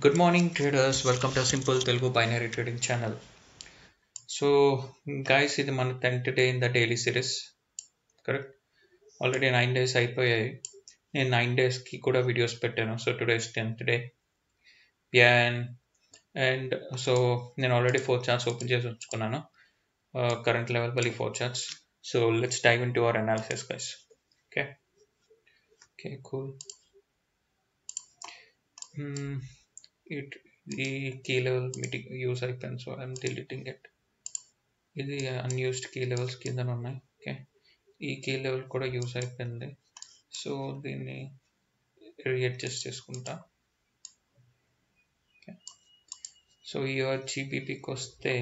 Good morning, traders. Welcome to Simple Telugu Binary Trading Channel. So, guys, ఇది మన 10th day in the daily series, correct? Already 9 days అయిపోయాయి. నేను 9 daysకి కూడా videos పెట్టాను. So today is 10th day. And so నేను already 4 charts open చేసి ఉంచుకున్నాను. Current level బలి 4 charts. So let's dive in to our analysis, guys. Okay cool. ఈ key level meeting use అయిపోయింది, సో ఐఎమ్ డిలీటింగ్ ఇట్. ఇది unused key levels కింద ఉన్నాయి. Okay, ఈ కీ లెవెల్ కూడా యూస్ అయిపోయింది, సో దీన్ని రీఅడ్జస్ట్ చేసుకుంటా. ఓకే, సో ఈ జీబీపీకి వస్తే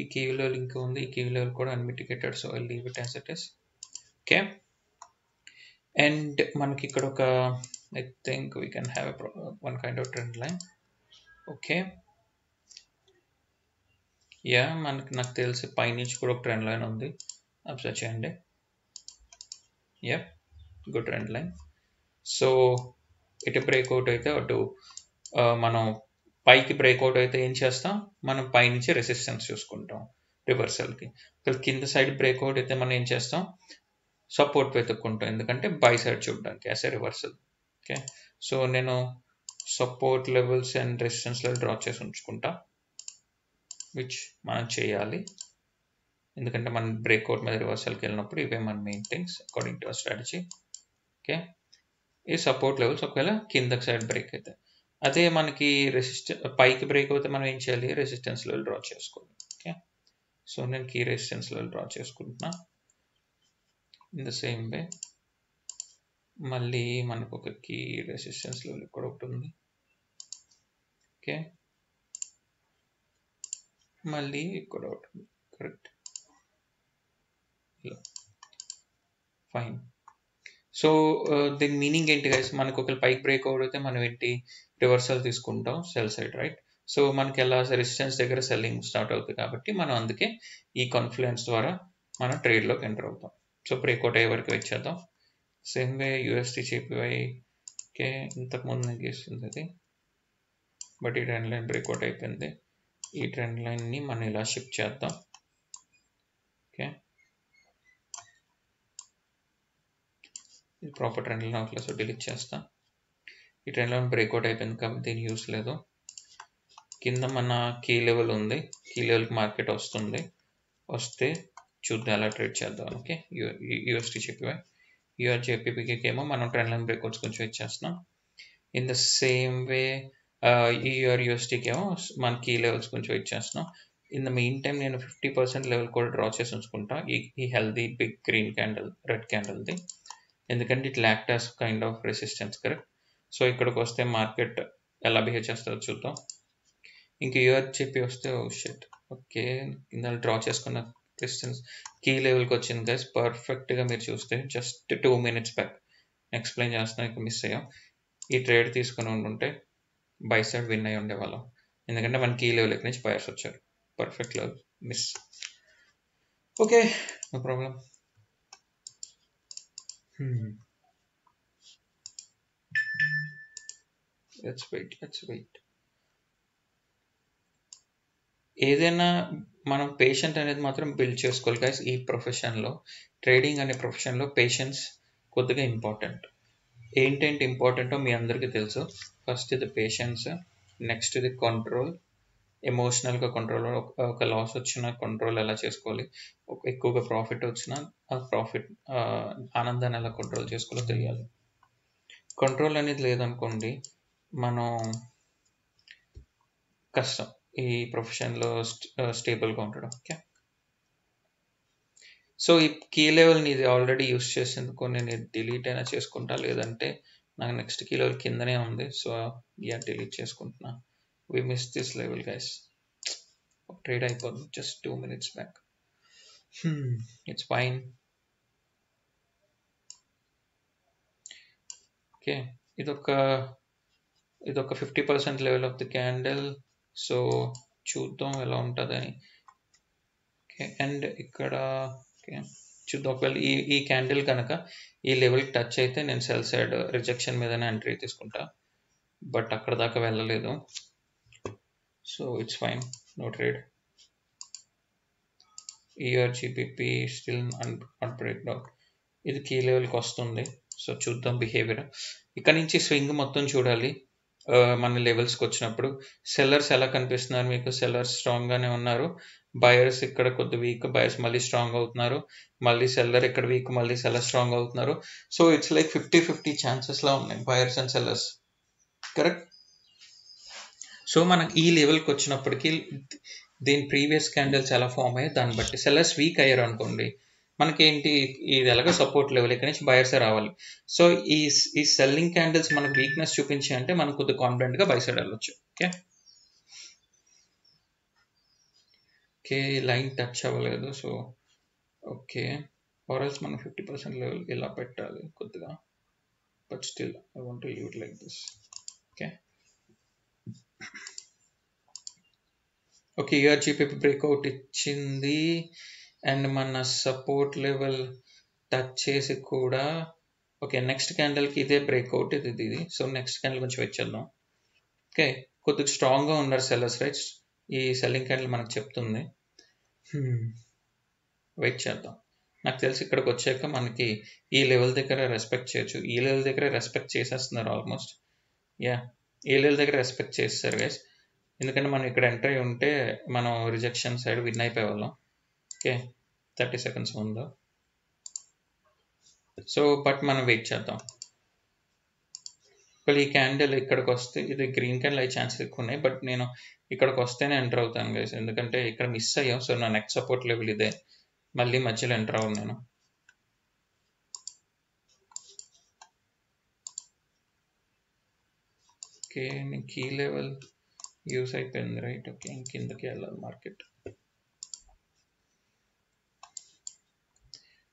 ఈ కీ లెవెల్ ఇంకా ఉంది, ఈ కీ లెవెల్ కూడా unmitigated, so I leave it as it is. Okay, and మనకి ఇక్కడ ఒక I think we can have one kind of trend line. Okay, నాకు తెలిసి పైనుంచి కూడా ఒక ట్రెండ్ లైన్ ఉంది, అబ్జర్వ్ చేయండి. Good trend line. సో ఇటు బ్రేక్అవుట్ అయితే అటు మనం పైకి బ్రేక్అవుట్ అయితే ఏం చేస్తాం, మనం పైనుంచి రెసిస్టెన్స్ చూసుకుంటాం రివర్సల్కి. కింద సైడ్ బ్రేక్అవుట్ అయితే మనం ఏం చేస్తాం, సపోర్ట్ వెతుక్కుంటాం, ఎందుకంటే బై సైడ్ చూడడానికి as a reversal. Okay, so నేను support levels and resistance level draw చేసి ఉంచుకుంటా, విచ్ మనం చేయాలి, ఎందుకంటే మనం బ్రేక్అవుట్ మీద రివర్సల్కి వెళ్ళినప్పుడు ఇవే మన main things according to our strategy. Okay, ఈ సపోర్ట్ లెవెల్స్ ఒకవేళ కిందకి సైడ్ బ్రేక్ అయితే, అదే మనకి పైకి బ్రేక్ అయితే మనం ఏం చేయాలి, రెసిస్టెన్స్ లెవెల్ డ్రా చేసుకోవాలి. ఓకే, సో నేను కీ రెసిస్టెన్స్ లెవెల్ డ్రా చేసుకుంటున్నా. ఇన్ ద సేమ్ వే మళ్ళీ మనకు ఒక కీ రెసిస్టెన్స్ లెవెల్ ఇక్కడ ఒకటి ఉంది. ఓకే, మళ్ళీ ఇక్కడ ఒకటి ఉంది, కరెక్ట్. ఫైన్. సో దీని మీనింగ్ ఏంటి గైస్, మనకు ఒక పైకి బ్రేక్అవుట్ అయితే మనం ఏంటి రివర్సల్ తీసుకుంటాం సెల్ సైడ్, రైట్? సో మనకి ఎలా రెసిస్టెన్స్ దగ్గర సెల్లింగ్ స్టార్ట్ అవుతుంది, కాబట్టి మనం అందుకే ఈ కాన్ఫ్లుయెన్స్ ద్వారా మనం ట్రేడ్లోకి ఎంటర్ అవుతాం. సో బ్రేక్అవుట్ అయ్యే వరకు వెయిట్ చేద్దాం. Same way USD JPY. Okay, ఇంతకుముందు నేను గీస్తుంది అది, బట్ ఈ ట్రెండ్ లైన్ బ్రేక్అవుట్ అయిపోయింది. ఈ ట్రెండ్ లైన్ని మనం ఇలా షిఫ్ట్ చేద్దాం. ఓకే, ఇది ప్రాపర్ ట్రెండ్ లైన్ అవ్వట్లేదు, సో డిలీట్ చేస్తా. ఈ ట్రెండ్ లైన్ బ్రేక్అవుట్ అయిపోయింది కాబట్టి దీని యూస్ లేదు. కింద మన కీ లెవెల్ ఉంది, కీ లెవెల్కి మార్కెట్ వస్తే చూద్దాం ఎలా ట్రేడ్ చేద్దాం. Okay, UST చెప్పివై. జేపీపీకి ఏమో మనం ట్రెండ్ లైన్ బ్రేక్అవుట్స్ కొంచెం వెయిట్ చేస్తున్నాం. ఇన్ ద సేమ్ వే యూఎస్టీకి ఏమో మన కీ లెవెల్స్ కొంచెం వెయిట్ చేస్తున్నాం. ఇన్ ద మెయిన్ టైం నేను 50% లెవెల్ కూడా డ్రా చేసి ఉంచుకుంటా, ఈ healthy big green candle, red క్యాండిల్ది, ఎందుకంటే it act as kind of resistance, correct? So ఇక్కడికి వస్తే మార్కెట్ ఎలా బిహేవ్ చేస్తుందో చూద్దాం. ఇంకా చెప్పి వస్తే షిట్. ఓకే, కింద డ్రా చేసుకున్న రెసిస్టెన్స్ కీ లెవెల్కి వచ్చింది గైస్, పర్ఫెక్ట్గా మీరు చూస్తే జస్ట్ 2 minutes బ్యాక్ ఎక్స్ప్లెయిన్ చేస్తున్నాం, ఇంకా మిస్ అయ్యాం. ఈ ట్రేడ్ తీసుకుని ఉండుంటే బై సైడ్ విన్ అయ్యి ఉండేవాళ్ళం, ఎందుకంటే మన కీ లెవెల్ నుంచి బయర్స్ వచ్చారు. Perfect level miss. Okay, no problem. Let's wait. ఏదైనా మనం పేషెంట్ అనేది మాత్రం బిల్డ్ చేసుకోవాలి గైస్. ఈ ప్రొఫెషన్లో, ట్రేడింగ్ అనే ప్రొఫెషన్లో పేషెన్స్ కొద్దిగా ఇంపార్టెంట్. ఏంటంటే ఇంపార్టెంటో మీ అందరికీ తెలుసు. ఫస్ట్ ఇది పేషెన్స్, నెక్స్ట్ ఇది కంట్రోల్, ఎమోషనల్గా కంట్రోల్. ఒక లాస్ వచ్చిన కంట్రోల్ ఎలా చేసుకోవాలి, ఎక్కువగా ప్రాఫిట్ వచ్చినా ఆ ప్రాఫిట్ ఆనందాన్ని ఎలా కంట్రోల్ చేసుకోవాలో తెలియాలి. కంట్రోల్ అనేది లేదనుకోండి మనం కష్టం ఈ ప్రొఫెషన్లో స్టేబుల్గా ఉండడం. ఓకే, సో ఈ కీ లెవెల్ని ఇది ఆల్రెడీ యూస్ చేసేందుకు నేను డిలీట్ అయినా చేసుకుంటా, లేదంటే నాకు నెక్స్ట్ కీ లెవెల్ కిందనే ఉంది, సో డిలీట్ చేసుకుంటున్నా. We miss this level guys. Trade అయిపోతుంది just 2 minutes back. It's fine. Okay, ఇదొక 50% level of the candle, so చూద్దాం ఎలా ఉంటుందని. ఓకే, అండ్ ఇక్కడ ఓకే చూద్దాం, ఒకవేళ ఈ క్యాండిల్ కనుక ఈ లెవెల్ టచ్ అయితే నేను సెల్ సైడ్ రిజెక్షన్ మీదనే ఎంట్రీ తీసుకుంటా. బట్ అక్కడ దాకా వెళ్ళలేదు. So it's fine, no trade. ERGPP still not break down. ఇది కీ లెవెల్కి వస్తుంది. సో చూద్దాం బిహేవియర్. ఇక్కడ నుంచి స్వింగ్ మొత్తం చూడాలి. మన లెవెల్స్కి వచ్చినప్పుడు సెల్లర్స్ ఎలా కనిపిస్తున్నారు మీకు? సెల్లర్స్ స్ట్రాంగ్గానే ఉన్నారు. బయర్స్ ఇక్కడ కొద్ది వీక్, బయర్స్ మళ్ళీ స్ట్రాంగ్ అవుతున్నారు. మళ్ళీ సెల్లర్ ఇక్కడ వీక్, మళ్ళీ సెల్లర్ స్ట్రాంగ్ అవుతున్నారు. సో ఇట్స్ లైక్ 50-50 ఛాన్సెస్లా ఉన్నాయి buyers and sellers. Correct. So మనం ఈ లెవెల్కి వచ్చినప్పటికీ దీని ప్రీవియస్ క్యాండిల్స్ ఎలా ఫామ్ అయ్యాయి దాన్ని బట్టి సెల్లర్స్ వీక్ అయ్యారు అనుకోండి, మనకేంటి ఇది ఎలాగో సపోర్ట్ లెవెల్, ఇక్కడ నుంచి బయర్స్ రావాలి. సో ఈ సెల్లింగ్ క్యాండిల్స్ మనకు వీక్నెస్ చూపించి అంటే మనం కొద్దిగా కాన్ఫిడెంట్గా బై సైడ్ వెళ్ళొచ్చు. ఓకే లైన్ టచ్ అవ్వలేదు. సో ఓకే, ఆర్ఎల్స్ మనం 50% లెవెల్ ఇలా పెట్టాలి కొద్దిగా. But still I want to leave it like this. Okay ERGPP breakout ఇచ్చింది అండ్ మన సపోర్ట్ లెవెల్ టచ్ చేసి కూడా ఓకే నెక్స్ట్ క్యాండిల్కి ఇదే బ్రేక్అవుట్ ఇది. సో నెక్స్ట్ క్యాండిల్ కొంచెం వెయిట్ చేద్దాం. ఓకే కొద్దిగా స్ట్రాంగ్గా ఉన్నారు సెల్లర్స్, రైట్? ఈ సెల్లింగ్ క్యాండిల్ మనకు చెప్తుంది. వెయిట్ చేద్దాం. నాకు తెలిసి ఇక్కడికి వచ్చాక మనకి ఈ లెవెల్ దగ్గర రెస్పెక్ట్ చేయొచ్చు. ఈ లెవెల్ దగ్గర రెస్పెక్ట్ చేసేస్తున్నారు ఆల్మోస్ట్. ఈ లెవెల్ దగ్గర రెస్పెక్ట్ చేస్తారు గైస్. ఎందుకంటే మనం ఇక్కడ ఎంటర్ అయి ఉంటే మనం రిజెక్షన్ సైడ్ విన్ అయిపోయే వాళ్ళం. ఓకే 30 seconds ముందు. సో బట్ మనం వెయిట్ చేద్దాం. ఒకవేళ ఈ క్యాండిల్ ఇక్కడికి వస్తే, ఇది గ్రీన్ క్యాండిల్ అయ్యే ఛాన్సెస్ ఎక్కువ ఉన్నాయి, బట్ నేను ఇక్కడికి వస్తేనే ఎంటర్ అవుతాను గైస్. ఎందుకంటే ఇక్కడ మిస్ అయ్యాం. సో నా నెక్స్ట్ సపోర్ట్ లెవెల్ ఇదే, మళ్ళీ మధ్యలో ఎంటర్ అవ్వను నేను. ఓకే నేను కీ లెవెల్ యూస్ అయిపోయింది, రైట్? ఓకే కిందకి వెళ్ళాలి మార్కెట్.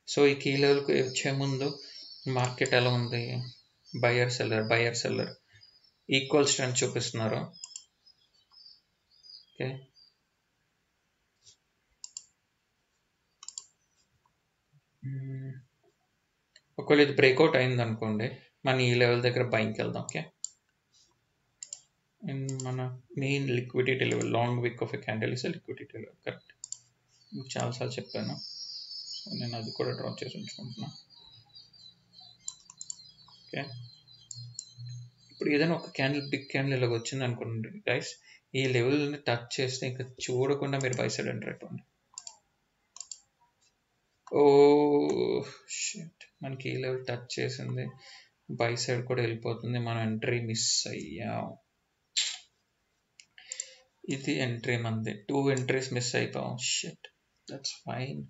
సో ఈ కీ లెవెల్కి వచ్చే ముందు మార్కెట్ ఎలా ఉంది? బయర్ సెల్లర్ ఈక్వల్ స్ట్రెంత్ చూపిస్తున్నారు. ఓకే ఒకవేళ ఇది బ్రేక్అవుట్ అయింది అనుకోండి, మన ఈ లెవెల్ దగ్గర బైంగ్కి వెళ్దాం. ఓకే మన మెయిన్ లిక్విడిటీ లెవెల్, లాంగ్ విక్ of a candle is liquidity level. Correct, చాలాసార్లు చెప్పాను. సో నేను అది కూడా డ్రా చేసి ఉంచుకుంటున్నా. ఓకే ఇప్పుడు ఏదైనా ఒక క్యాండిల్, బిగ్ క్యాండిల్ ఇలాగ వచ్చింది అనుకోండి గైస్, ఈ లెవెల్ని టచ్ చేస్తే ఇంకా చూడకుండా మీరు బై సైడ్ ఎంటర్ అయిపోండి. ఓ షిట్, మనకి ఈ లెవెల్ టచ్ చేసింది, బై సైడ్ కూడా వెళ్ళిపోతుంది, మనం ఎంట్రీ మిస్ అయ్యాం. ఇది ఎంట్రీ మంది, 2 ఎంట్రీస్ మిస్ అయిపోయాం. Shit, that's fine.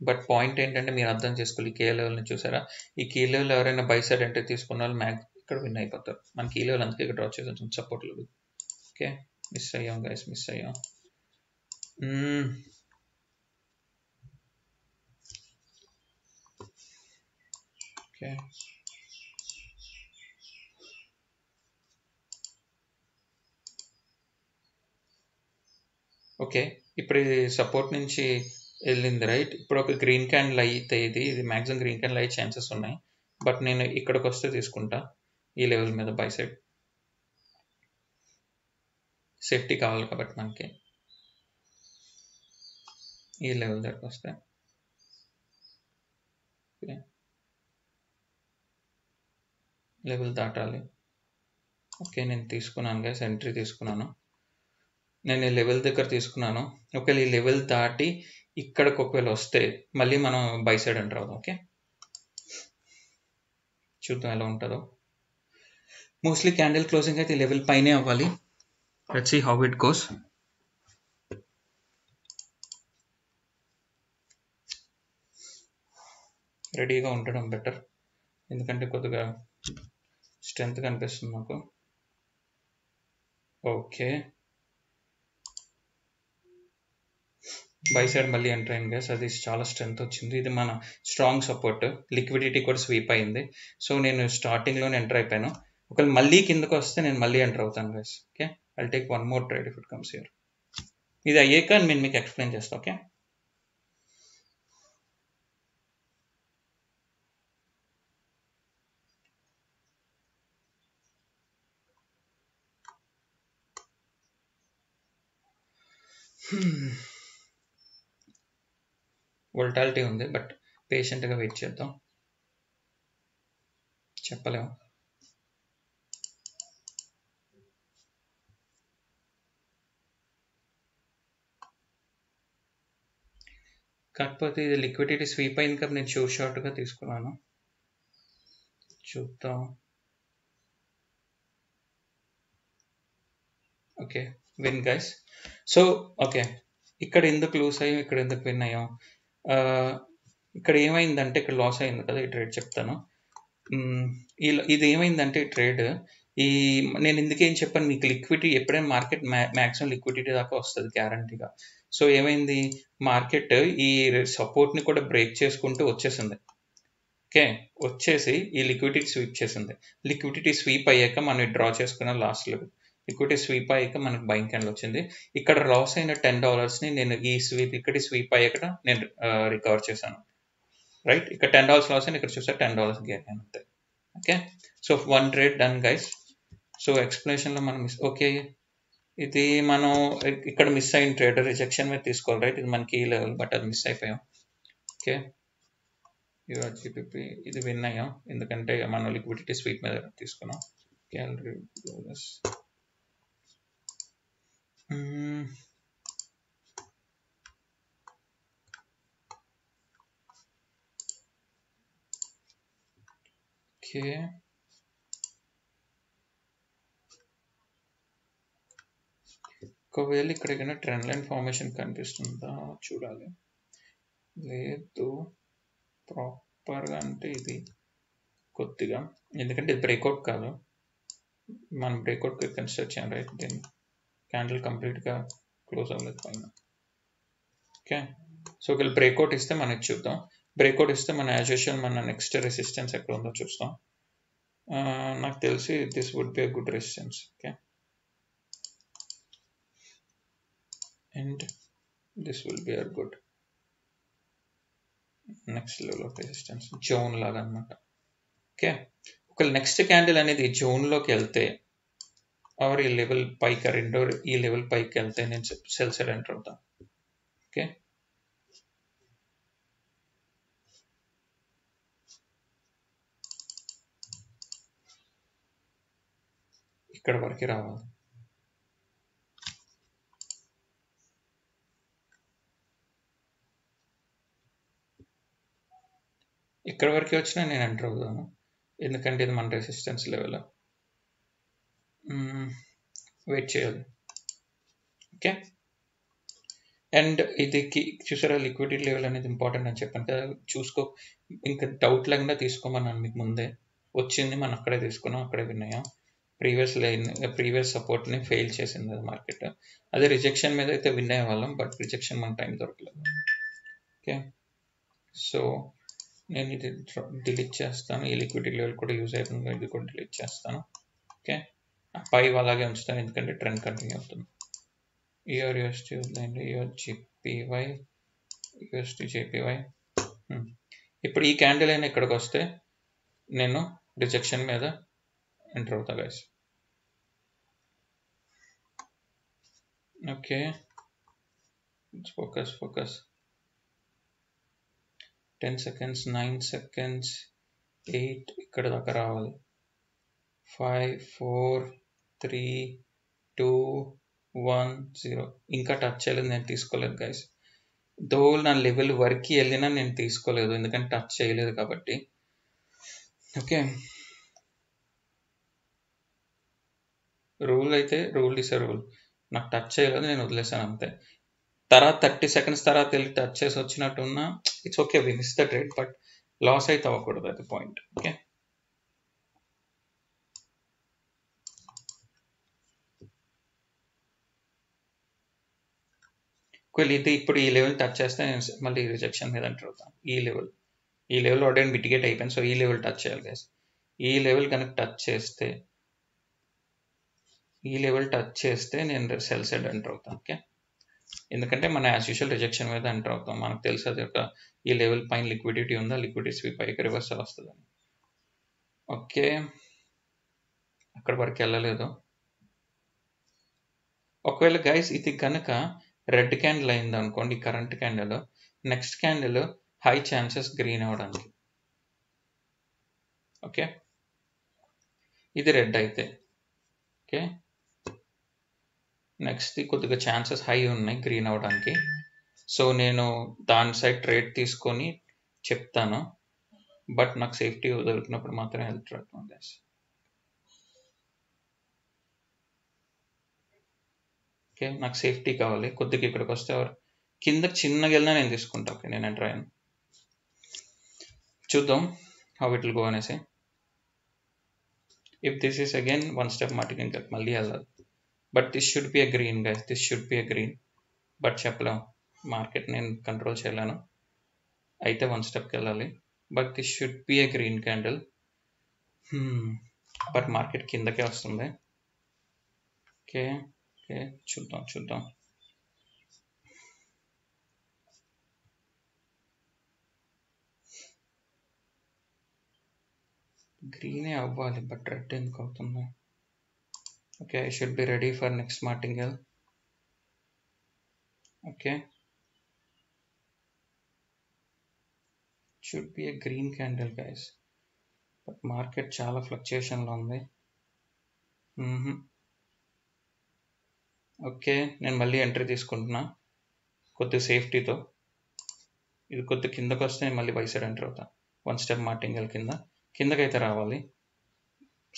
But point ఏంటంటే మీరు అర్థం చేసుకోవాలి, ఈ కే లెవెల్ని చూసారా? ఈ కీ లెవెల్ ఎవరైనా బై సైడ్ ఎంట్రీ తీసుకున్న వాళ్ళు మ్యాక్స్ ఇక్కడ విన్ అయిపోతారు. మనకి ఈ లెవెల్ అందుకే ఇక్కడ డ్రా చేసి సపోర్ట్ లెవెల్. ఓకే మిస్ అయ్యాం గైస్, మిస్ అయ్యాం. ఓకే ఓకే ఇప్పుడు ఇది సపోర్ట్ నుంచి వెళ్ళింది, రైట్? ఇప్పుడు ఒక గ్రీన్ క్యాండిల్ అయితే ఇది మ్యాక్సిమం గ్రీన్ క్యాండిల్ అయ్యే ఛాన్సెస్ ఉన్నాయి. బట్ నేను ఇక్కడికి వస్తే తీసుకుంటా ఈ లెవెల్ మీద బై సైడ్. సేఫ్టీ కావాలి కాబట్టి మనకి ఈ లెవెల్ దగ్గరకు వస్తే. లెవెల్ దాటాలి. ఓకే నేను తీసుకున్నాను గైస్, ఎంట్రీ తీసుకున్నాను. నేను ఈ లెవెల్ దగ్గర తీసుకున్నాను. ఒకవేళ ఈ లెవెల్ దాటి ఇక్కడికి ఒకవేళ వస్తే మళ్ళీ మనం బై సైడ్ ఎంటర్ అవుదాం. ఓకే చూద్దాం ఎలా ఉంటుందో. మోస్ట్లీ క్యాండిల్ క్లోజింగ్ అయితే ఈ లెవెల్ పైనే అవ్వాలి. Let's see how it goes. రెడీగా ఉండడం బెటర్, ఎందుకంటే కొద్దిగా స్ట్రెంత్ కనిపిస్తుంది నాకు. ఓకే బై సైడ్ మళ్ళీ ఎంటర్ అయింది గైస్, అది చాలా స్ట్రెంత్ వచ్చింది. ఇది మన స్ట్రాంగ్ సపోర్ట్, లిక్విడిటీ కూడా స్వీప్ అయింది. సో నేను స్టార్టింగ్లోనే ఎంటర్ అయిపోయాను. ఒకవేళ మళ్ళీ కిందకు వస్తే నేను మళ్ళీ ఎంటర్ అవుతాను guys. Okay I'll take one more trade if it comes here. ఇది అయ్యాక నేను మీకు ఎక్స్ప్లెయిన్ చేస్తాను. ఓకే వోల్టాలిటీ ఉంది, బట్ పేషెంట్గా వెయిట్ చేద్దాం. చెప్పలేము. కాకపోతే ఇది లిక్విడిటీ స్వీప్ అయింది కదా, నేను షార్ట్గా తీసుకున్నాను. చూద్దాం. Okay, win guys. So okay, ఇక్కడ ఎందుకు లూస్ అయ్యాం, ఇక్కడ ఎందుకు విన్ అయ్యాం? ఇక్కడ ఏమైందంటే, ఇక్కడ లాస్ అయింది కదా, ఈ ట్రేడ్ చెప్తాను. ఇది ఏమైందంటే ఈ ట్రేడ్, నేను ఎందుకేం చెప్పాను మీకు, లిక్విడిటీ ఎప్పుడైనా మార్కెట్ మ్యాక్సిమం లిక్విడిటీ దాకా వస్తుంది గ్యారంటీగా. సో ఏమైంది, మార్కెట్ ఈ సపోర్ట్ని కూడా బ్రేక్ చేసుకుంటూ వచ్చేసింది. ఓకే, వచ్చేసి ఈ లిక్విడిటీ స్వీప్ చేసింది. లిక్విడిటీ స్వీప్ అయ్యాక మనం డ్రా చేసుకున్న లాస్ట్ లెవెల్, లిక్విడిటీ స్వీప్ అయ్యాక మనకు బయింగ్ క్యాండిల్ వచ్చింది. ఇక్కడ లాస్ అయిన $10ని నేను ఈ లిక్విడిటీ స్వీప్ అయ్యాక నేను రికవర్ చేశాను. రైట్, ఇక్కడ $10 లాస్ అని, ఇక్కడ చూస్తే $10 గెయిన్ అంతే. Okay, so 1 trade done guys. So ఎక్స్ప్లెనేషన్లో మనం ఓకే, ఇది మనం ఇక్కడ మిస్ అయిన ట్రేడ్ రిజెక్షన్ మీద తీసుకోవాలి. రైట్, ఇది మనకి ఈ లెవెల్, బట్ అది మిస్ అయిపోయాం. ఓకే, యూఆర్జీపీపీ ఇది విన్ అయ్యాం, ఎందుకంటే మనం లిక్విడిటీ స్వీప్ మీద తీసుకున్నాం. ఓకే, ఒకవేళ ఇక్కడ ఏదైనా ట్రెండ్ లైన్ ఫార్మేషన్ కనిపిస్తుందా చూడాలి. లేదు ప్రాపర్గా, అంటే ఇది కొద్దిగా, ఎందుకంటే ఇది బ్రేక్అవుట్ కాదు, మనం బ్రేక్అవుట్ కన్సిడర్ చేయాలి. రైట్, దీన్ని క్యాండిల్ కంప్లీట్గా క్లోజ్ అవ్వలేదు పైన. ఓకే, సో ఒకవేళ బ్రేక్అవుట్ ఇస్తే మనకి చూద్దాం. బ్రేక్అవుట్ ఇస్తే మన యాజ్ యూజువల్ మన నెక్స్ట్ రెసిస్టెన్స్ ఎక్కడ ఉందో చూస్తాం. నాకు తెలిసి this would be a good resistance. Okay, and this will be a good next level of resistance, zone లాగా అనమాట. ఓకే, ఒకవేళ నెక్స్ట్ క్యాండిల్ అనేది జోన్లోకి వెళ్తే, ఆర్ ఈ లెవెల్ పైకి, రెండో ఈ లెవెల్ పైకి వెళ్తే నేను సెల్ సైడ్ ఎంటర్ అవుతాను. ఓకే, ఇక్కడ వరకు రావాలి. ఇక్కడ వరకు వచ్చినా నేను ఎంటర్ అవుతాను, ఎందుకంటే ఇది మన రెసిస్టెన్స్ లెవెల్. వెయిట్ చేయాలి. ఓకే, అండ్ ఇది చూసారా, లిక్విడిటీ లెవెల్ అనేది ఇంపార్టెంట్ అని చెప్పాను కదా, చూసుకో, ఇంకా డౌట్ లేకుండా తీసుకోమన్నాను మీకు ముందే. వచ్చింది, మనం అక్కడే తీసుకున్నాం, అక్కడే విన్నాం. ప్రీవియస్ సపోర్ట్ని ఫెయిల్ చేసింది అది మార్కెట్. అదే రిజెక్షన్ మీద అయితే విన్ అయ్యే వాళ్ళం, బట్ రిజెక్షన్ మన టైం దొరకలేదు. ఓకే, సో నేను ఇది డిలీట్ చేస్తాను, ఈ లిక్విడిటీ లెవెల్ కూడా యూజ్ అవుతుంది, ఇది కూడా డిలీట్ చేస్తాను. ఓకే, పై అలాగే ఉంచుతాను, ఎందుకంటే ట్రెండ్ కంటిన్యూ అవుతుంది. యూఎస్టీ వద్దండి, యూఎస్జీపీవై, యూఎస్టీ జేపీవై. ఇప్పుడు ఈ క్యాండిల్ అయినా ఇక్కడికి వస్తే నేను రిజెక్షన్ మీద ఎంటర్ అవుతా guys. Okay, focus 10 seconds, 9 seconds, 8, ఇక్కడ దాకా రావాలి. 5, 4, 3, 2, 1, 0. ఇంకా టచ్ చేయలేదు, నేను తీసుకోలేదు గైస్. దో నా లెవెల్ వరకు వెళ్ళినా నేను తీసుకోలేదు, ఎందుకంటే టచ్ చేయలేదు కాబట్టి. ఓకే, రూల్ అయితే రూల్ ఇస్ ఎ రూల్, నాకు టచ్ చేయలేదు, నేను వదిలేసాను అంతే. తర్వాత 30 seconds తర్వాత వెళ్ళి టచ్ చేసి వచ్చినట్టున్నా it's okay, we miss the trade, but loss అయితే అవ్వకూడదు, అది పాయింట్. ఓకే, ఒకవేళ ఇది ఇప్పుడు ఈ లెవెల్ టచ్ చేస్తే నేను మళ్ళీ రిజెక్షన్ మీద ఎంటర్ అవుతాను. ఈ లెవెల్ ఆల్రెడీ మిటిగేట్ అయిపోయింది, సో ఈ లెవెల్ టచ్ చేయాలి గైస్. ఈ లెవెల్ కనుక టచ్ చేస్తే నేను సెల్ సైడ్ ఎంటర్ అవుతాను. ఓకే, ఎందుకంటే మన యాజ్ యూజువల్ రిజెక్షన్ మీద ఎంటర్ అవుతాం, మనకు తెలుసు అది ఒక ఈ లెవెల్ పైన లిక్విడిటీ ఉందా, లిక్విడిటీ స్వీప్ పైకి రివర్సల్ వస్తుందని. ఓకే, అక్కడ వరకు వెళ్ళలేదు. ఒకవేళ గైస్ ఇది కనుక రెడ్ క్యాండిల్ అయింది అనుకోండి current candle, next candle high chances green అవడానికి. ఓకే, ఇది రెడ్ అయితే ఓకే, నెక్స్ట్ కొద్దిగా ఛాన్సెస్ హై ఉన్నాయి గ్రీన్ అవడానికి. సో నేను దాని సైడ్ ట్రేడ్ తీసుకొని చెప్తాను, బట్ నాకు సేఫ్టీ దొరికినప్పుడు మాత్రం హెల్ప్ చేస్తాను గైస్. ఓకే, నాకు సేఫ్టీ కావాలి కొద్దిగా. ఇక్కడికి వస్తే కింద చిన్నగా వెళ్ళినా నేను తీసుకుంటా. ఓకే, నేను ఎంటర్ అయ్యాను. చూద్దాం హౌ ఇట్ విల్ గో అనేసి. If this is again 1 step మాటికి ఇంకా మళ్ళీ వెళ్ళాలి. But this should be a green guys, this should be a green. But చెప్పలేం, మార్కెట్ నేను కంట్రోల్ చేయలేను. అయితే 1 స్టెప్కి వెళ్ళాలి. But this should be a green candle. But market కిందకే వస్తుంది. ఓకే ఓకే, చూద్దాం. గ్రీనే అవ్వాలి, బట్ రెడ్ ఎందుకు అవుతుంది? Okay, I should be ready for next martingale. Okay, should be a green candle guys, but market చాలా ఫ్లక్చుయేషన్లో ఉంది. ఓకే, నేను మళ్ళీ ఎంట్రీ తీసుకుంటున్నా కొద్దిగా సేఫ్టీతో. ఇది కొద్దిగా కిందకు వస్తే నేను మళ్ళీ బై సైడ్ ఎంటర్ అవుతా. 1 స్టెప్ మార్టింగల్ కిందకైతే రావాలి,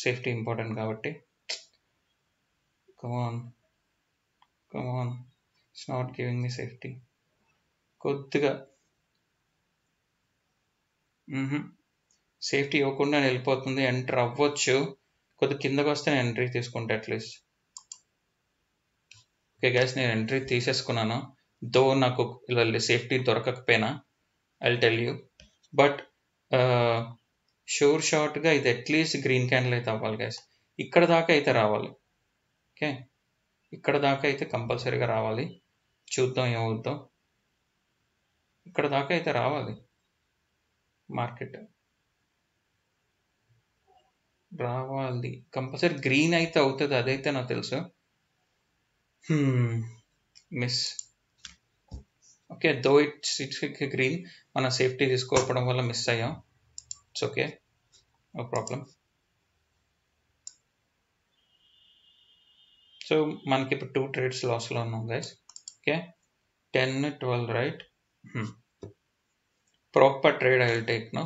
సేఫ్టీ ఇంపార్టెంట్ కాబట్టి. Come on, it's not giving me safety. కొద్దిగా సేఫ్టీ ఇవ్వకుండా వెళ్ళిపోతుంది. ఎంటర్ అవ్వచ్చు, కొద్దిగా కిందకు వస్తే నేను ఎంట్రీ తీసుకుంటా అట్లీస్ట్. ఓకే గైస్, నేను ఎంట్రీ తీసేసుకున్నాను. దో నాకు సేఫ్టీ దొరకకపోయినా I will tell you, but sure షార్ట్గా ఇది అట్లీస్ట్ గ్రీన్ క్యాండిల్ అయితే అవ్వాలి గైస్. ఇక్కడ దాకా అయితే రావాలి. ఓకే, ఇక్కడ దాకా అయితే కంపల్సరీగా రావాలి. చూద్దాం ఏమవుద్దో. ఇక్కడ దాకా అయితే రావాలి, మార్కెట్ రావాలి కంపల్సరీ. గ్రీన్ అయితే అవుతుంది, అదైతే నాకు తెలుసు. Miss. Okay, though it's green, మన సేఫ్టీ తీసుకోవడం వల్ల మిస్ అయ్యాం. It's okay, no problem. So మనకి ఇప్పుడు 2 ట్రేడ్స్ లాస్లో ఉన్నాం guys. Okay, 10, 12 right. Proper trade I will take now.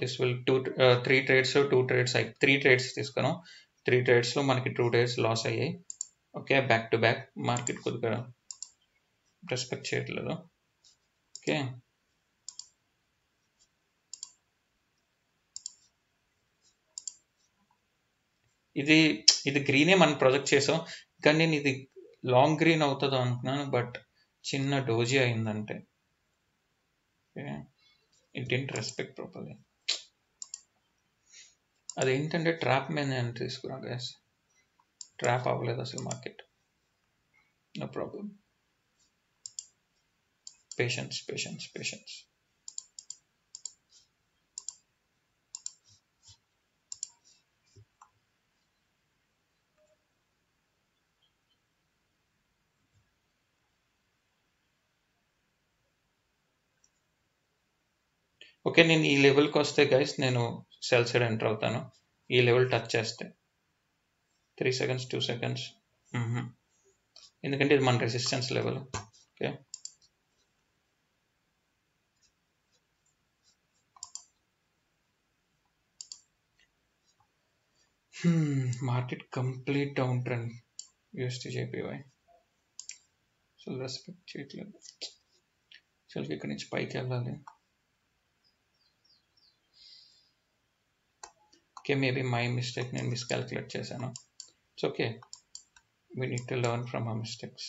This will 3 trades 2 trades 3 trades తీసుకున్నాం. 3 ట్రేడ్స్లో మనకి 2 డేస్ లాస్ అయ్యాయి. Okay, back to back. Market కొద్దిగా రెస్పెక్ట్ చేయట్లేదు. ఓకే, ఇది గ్రీనే మనం ప్రొజెక్ట్ చేసాం, కానీ నేను ఇది లాంగ్ గ్రీన్ అవుతుందో అనుకున్నాను, బట్ చిన్న డోజీ అయిందంటే. It didn't respect properly. అదేంటంటే ట్రాప్ మీద నేను తీసుకున్నాను గైస్, ట్రాప్ అవ్వలేదు అసలు market. No problem, patience. Okay, నేను ఈ లెవెల్కి వస్తే గైస్ నేను సెల్ సైడ్ ఎంటర్ అవుతాను. ఈ లెవెల్ టచ్ చేస్తే 3 seconds 2 seconds, ఎందుకంటే ఇది మన resistance level. Okay, market complete down trend. UST జేపీవై అసలు రెస్పెక్ట్ చేయట్లేదు. అసలు ఇక్కడి నుంచి పైకి వెళ్ళాలి. ఓకే, మేబీ మై మిస్టేక్, నేను మిస్కాల్కులేట్ చేశాను. It's okay, we need to learn from our mistakes.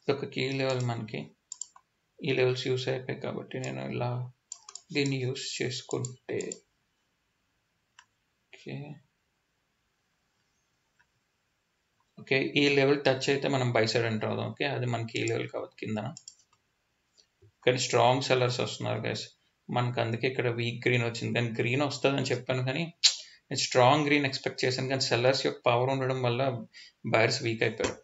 ఇదొక కీ లెవెల్, మనకి ఈ లెవెల్స్ యూస్ అయిపోయాయి కాబట్టి నేను ఇలా దీన్ని యూస్ చేసుకుంటే ఓకే ఈ లెవెల్ టచ్ అయితే మనం బై సైడ్ ఎంటర్ అవుదాం. ఓకే, అది మనకి ఈ లెవెల్ కావద్దు కిందన, కానీ స్ట్రాంగ్ సెల్లర్స్ వస్తున్నారు గైస్ మనకు. అందుకే ఇక్కడ వీక్ గ్రీన్ వచ్చింది, కానీ గ్రీన్ వస్తుందని చెప్పాను కానీ నేను స్ట్రాంగ్ గ్రీన్ ఎక్స్పెక్ట్ చేశాను, కానీ సెల్లర్స్ యొక్క పవర్ ఉండడం వల్ల బయర్స్ వీక్ అయిపోయారు.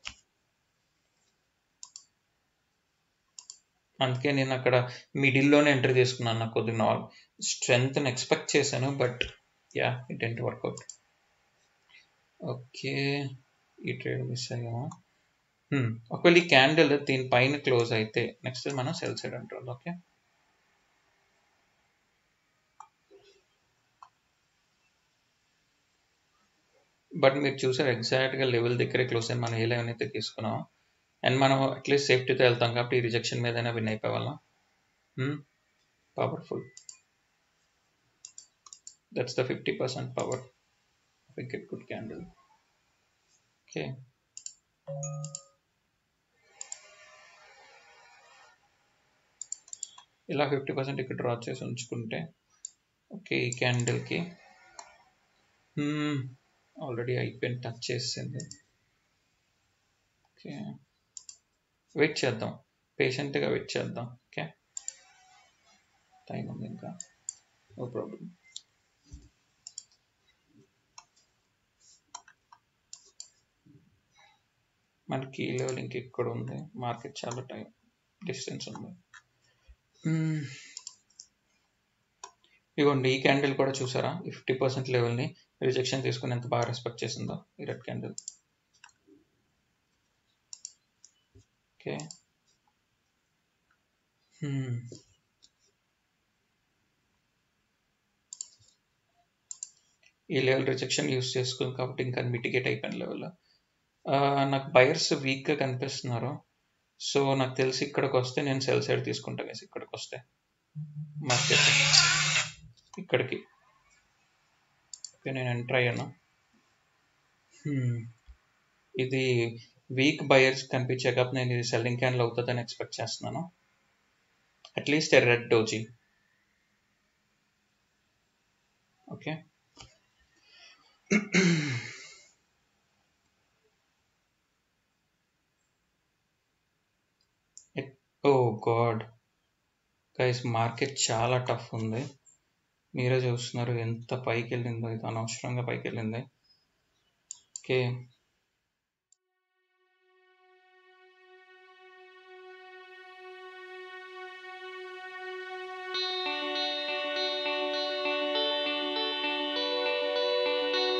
అందుకే నేను అక్కడ మిడిల్లోనే ఎంట్రీ తీసుకున్నాను. నాకు కొద్దిగా స్ట్రెంగ్త్ని ఎక్స్పెక్ట్ చేశాను, but yeah it didn't work out. Okay, ఈ ట్రేడ్ మిస్ అయ్యాము. ఒకవేళ ఈ క్యాండిల్ దీనిపైన క్లోజ్ అయితే నెక్స్ట్ మనం సెల్ సైడ్ అంటారు. ఓకే, బట్ మీరు చూసారు ఎగ్జాక్ట్గా లెవెల్ దగ్గరే క్లోజ్ అయ్యి మనం ఏ లెవెల్ అయితే తీసుకున్నాం, అండ్ మనం అట్లీస్ట్ సేఫ్టీతో వెళ్తాం కాబట్టి ఈ రిజెక్షన్ మీదైనా విన్ అయిపోవాలా. Powerful, that's the 50% power of a good candle. Okay, ఇలా 50% ఇక్కడ డ్రా చేసి ఉంచుకుంటే ఓకే, ఈ క్యాండిల్కి ఆల్రెడీ అయిపోయింది, టచ్ చేసింది. ఓకే, వెయిట్ చేద్దాం, పేషెంట్గా వెయిట్ చేద్దాం. ఓకే, టైం ఉంది ఇంకా, నో ప్రాబ్లం. మనకి ఈ లెవెల్ ఇంక ఇక్కడ ఉంది, మార్కెట్ చాలా టైం డిస్టెన్స్ ఉంది. ఇదిగోండి, ఈ క్యాండిల్ కూడా చూసారా, 50% లెవెల్ని రిజెక్షన్ తీసుకుని ఎంత బాగా రెస్పెక్ట్ చేసిందో ఈ రెడ్ క్యాండిల్. ఓకే, ఈ లెవెల్ రిజెక్షన్ యూస్ చేసుకుంది కాబట్టి ఇంకా మిటిగేట్ అయిపోయిన లెవెల్. నాకు బయర్స్ వీక్గా కనిపిస్తున్నారు, సో నాకు తెలిసి ఇక్కడికి వస్తే నేను సెల్ సైడ్ తీసుకుంటాను. ఇక్కడికి వస్తే మార్కెట్ ఇక్కడికి ఓకే, నేను ఎంటర్ అయ్యాను. ఇది వీక్ బయర్స్ కనిపించాక నేను ఇది సెల్లింగ్ క్యాండిల్ అవుతుందని ఎక్స్పెక్ట్ చేస్తున్నాను, at least a red doji. Okay, oh God guys, market చాలా టఫ్ ఉంది, మీరే చూస్తున్నారు ఎంత పైకి వెళ్ళిందో, ఇది అనవసరంగా పైకి వెళ్ళింది. ఓకే,